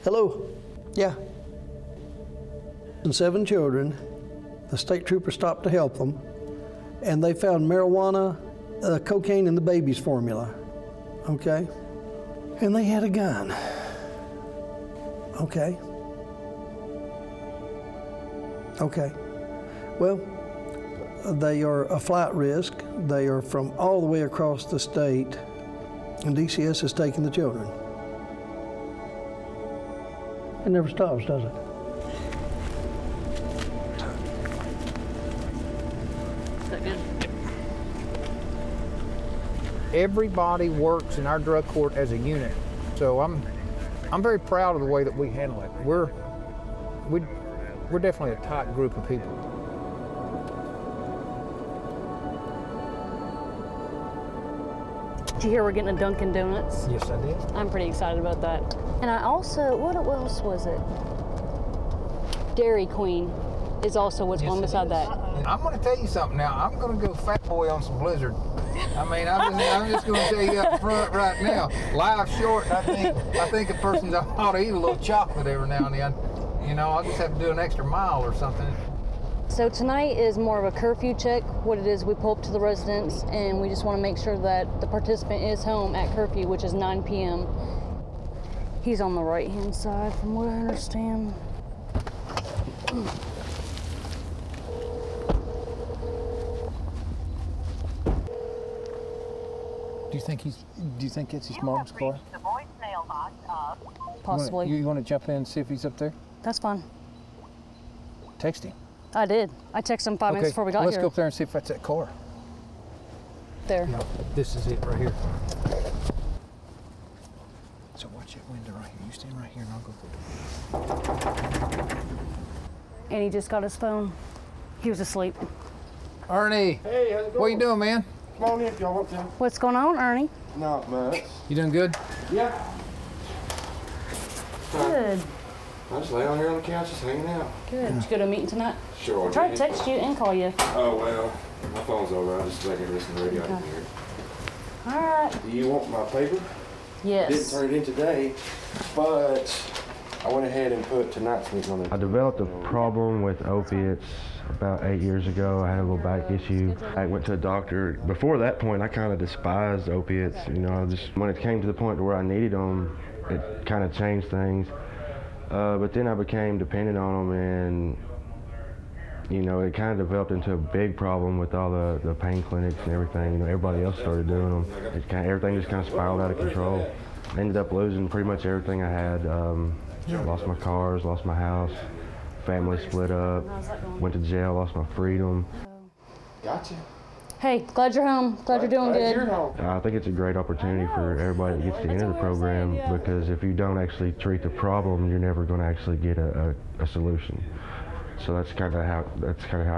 Hello? Yeah. And 7 children. The state trooper stopped to help them, and they found marijuana, cocaine in the baby's formula, okay? And they had a gun, okay? Okay. Well, they are a flight risk. They are from all the way across the state, and DCS is taking the children. It never stops, does it? Everybody works in our drug court as a unit, so I'm very proud of the way that we handle it. We're definitely a tight group of people. Did you hear we're getting a Dunkin' Donuts? Yes, I did. I'm pretty excited about that. And I also, what else was it? Dairy Queen is also what's going beside that. I'm going to tell you something now. I'm going to go fat boy on some Blizzard. I mean, I'm just going to tell you up front right now. Life's short, and I think a person ought to eat a little chocolate every now and then. You know, I'll just have to do an extra mile or something. So tonight is more of a curfew check. What it is, we pull up to the residence, and we just want to make sure that the participant is home at curfew, which is 9 p.m. He's on the right-hand side, from what I understand. Do you think it's his mom's car? Possibly. You want to jump in and see if he's up there? That's fine. Text him. I did. I texted him 5 minutes before we got let's here. go up there and see if that's that car. There. Yeah, this is it right here. So watch that window right here. You stand right here and I'll go through. And he just got his phone. He was asleep. Ernie. Hey, how's it going? What are you doing, man? Come on in if y'all want to. What's going on, Ernie? Not much. You doing good? Yeah. Good. I just lay on here on the couch just hanging out. Good. Did you go to a meeting tonight? Sure. I tried to text you and call you. Oh, well, my phone's over. I just let you listen to the radio. I didn't hear it. All right. Do you want my paper? Yes. I didn't turn it in today, but I went ahead and put tonight's meeting on it. I developed a problem with opiates about 8 years ago. I had a little back issue. I went to a doctor. Before that point, I kind of despised opiates. You know, when it came to the point where I needed them, it kind of changed things. But then I became dependent on them, and you know, it kind of developed into a big problem with all the pain clinics and everything. You know, everybody else started doing them. Everything just kind of spiraled out of control. I ended up losing pretty much everything I had. Lost my cars, lost my house, family split up, went to jail, lost my freedom. Gotcha. Hey, glad you're home. Glad you're doing good. You're home. I think it's a great opportunity for everybody that gets to enter the program, because if you don't actually treat the problem, you're never going to actually get a solution. So that's kind of how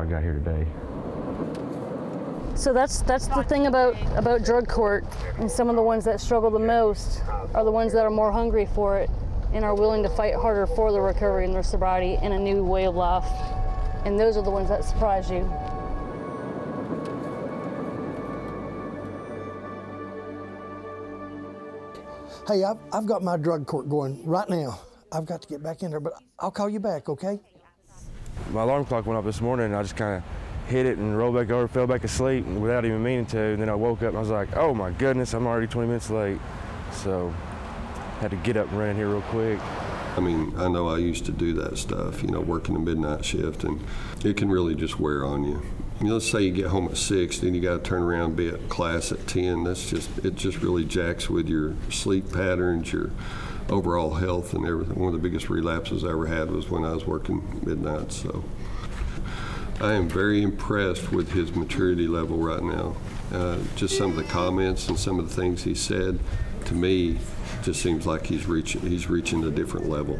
I got here today. So that's the thing about drug court, and some of the ones that struggle the most are the ones that are more hungry for it and are willing to fight harder for their recovery and their sobriety and a new way of life. And those are the ones that surprise you. Hey, I've got my drug court going right now. I've got to get back in there, but I'll call you back, okay? My alarm clock went off this morning, and I just kind of hit it and rolled back over, fell back asleep without even meaning to. And then I woke up and I was like, oh my goodness, I'm already 20 minutes late. So had to get up and run in here real quick. I mean, I know I used to do that stuff, you know, working the midnight shift, and it can really just wear on you. You know, let's say you get home at 6, then you got to turn around and be at class at 10. It just really jacks with your sleep patterns, your overall health and everything. One of the biggest relapses I ever had was when I was working midnight. So I am very impressed with his maturity level right now. Just some of the comments and some of the things he said, to me, just seems like he's reaching a different level.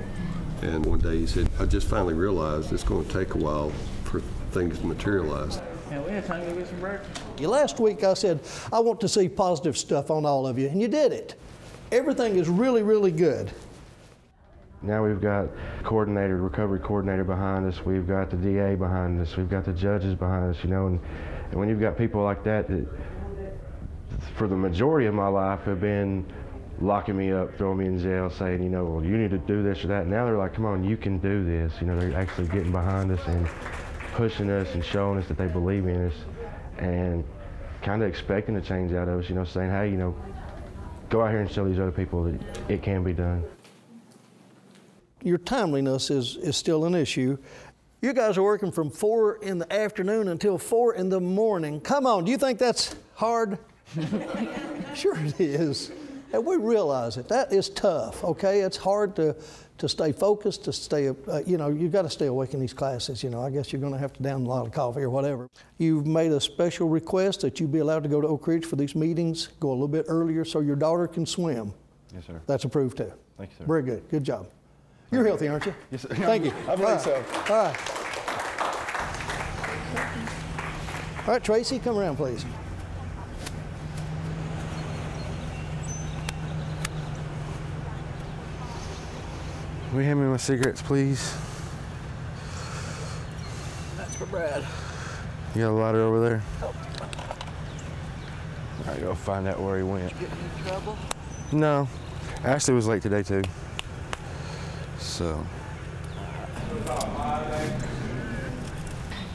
And one day he said, I just finally realized it's going to take a while for things to materialize. Yeah, we had time to get some breakfast. Last week I said, I want to see positive stuff on all of you, and you did it. Everything is really, really good. Now we've got recovery coordinator behind us, we've got the DA behind us, we've got the judges behind us, you know, and when you've got people like that for the majority of my life have been locking me up, throwing me in jail, saying, you know, well, you need to do this or that. Now they're like, come on, you can do this. You know, they're actually getting behind us and pushing us and showing us that they believe in us and kind of expecting a change out of us, you know, saying, hey, you know, go out here and show these other people that it can be done. Your timeliness is still an issue. You guys are working from 4 in the afternoon until 4 in the morning. Come on, do you think that's hard? Sure it is. And we realize it. That is tough, okay? It's hard to stay focused, to stay, you know, you've got to stay awake in these classes. You know, I guess you're going to have to down a lot of coffee or whatever. You've made a special request that you be allowed to go to Oak Ridge for these meetings, go a little bit earlier so your daughter can swim. Yes, sir. That's approved too. Thank you, sir. Very good. Good job. You're healthy, aren't you? Yes, sir. Thank you. I believe so. All right. All right, Tracy, come around, please. Will you hand me my cigarettes, please? That's for Brad. You got a lighter over there? Oh. I gotta find out where he went. Did you get in trouble? No. Ashley was late today, too. So.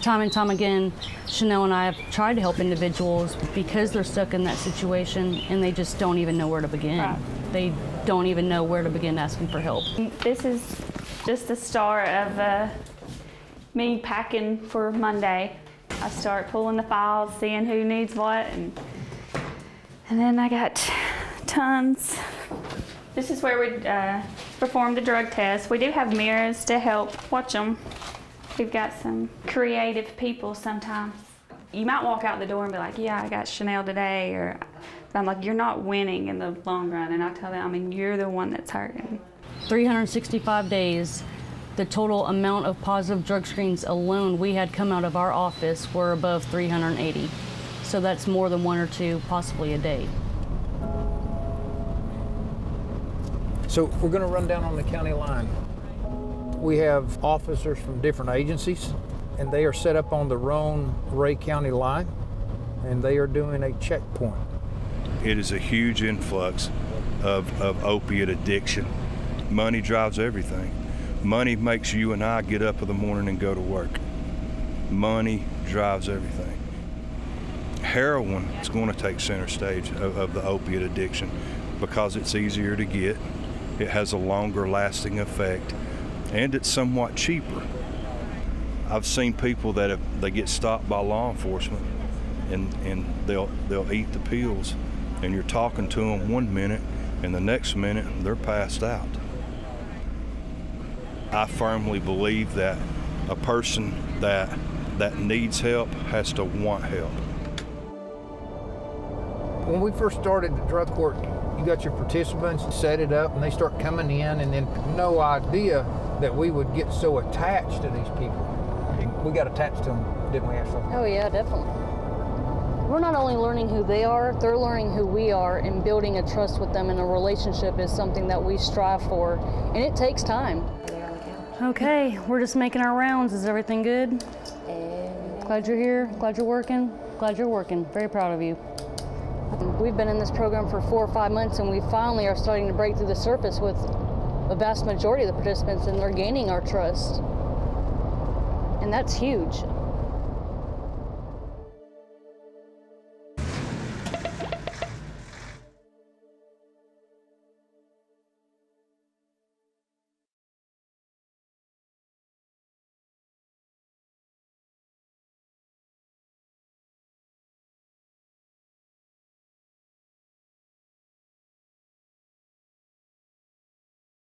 Time and time again, Chanel and I have tried to help individuals because they're stuck in that situation and they just don't even know where to begin. Right. They don't even know where to begin asking for help. This is just the start of me packing for Monday. I start pulling the files, seeing who needs what, and then I got tons. This is where we perform the drug test. We do have mirrors to help watch them. We've got some creative people sometimes. You might walk out the door and be like, yeah, I got Chanel today, or I'm like, you're not winning in the long run. And I tell them, I mean, you're the one that's hurting. 365 days, the total amount of positive drug screens alone we had come out of our office were above 380. So that's more than 1 or 2, possibly a day. So we're going to run down on the county line. We have officers from different agencies, and they are set up on the Roane County line, and they are doing a checkpoint. It is a huge influx of opiate addiction. Money drives everything. Money makes you and I get up in the morning and go to work. Money drives everything. Heroin is going to take center stage of the opiate addiction because it's easier to get, it has a longer lasting effect, and it's somewhat cheaper. I've seen people that they get stopped by law enforcement and they'll eat the pills, and you're talking to them 1 minute and the next minute they're passed out. I firmly believe that a person that needs help has to want help. When we first started the drug court, you got your participants, set it up, and they start coming in, and then no idea that we would get so attached to these people. We got attached to them, didn't we, Ashley? Oh yeah, definitely. We're not only learning who they are, they're learning who we are, and building a trust with them in a relationship is something that we strive for, and it takes time. Okay, we're just making our rounds. Is everything good? Glad you're here, glad you're working, glad you're working. Very proud of you. We've been in this program for 4 or 5 months, and we finally are starting to break through the surface with a vast majority of the participants, and they're gaining our trust. And that's huge.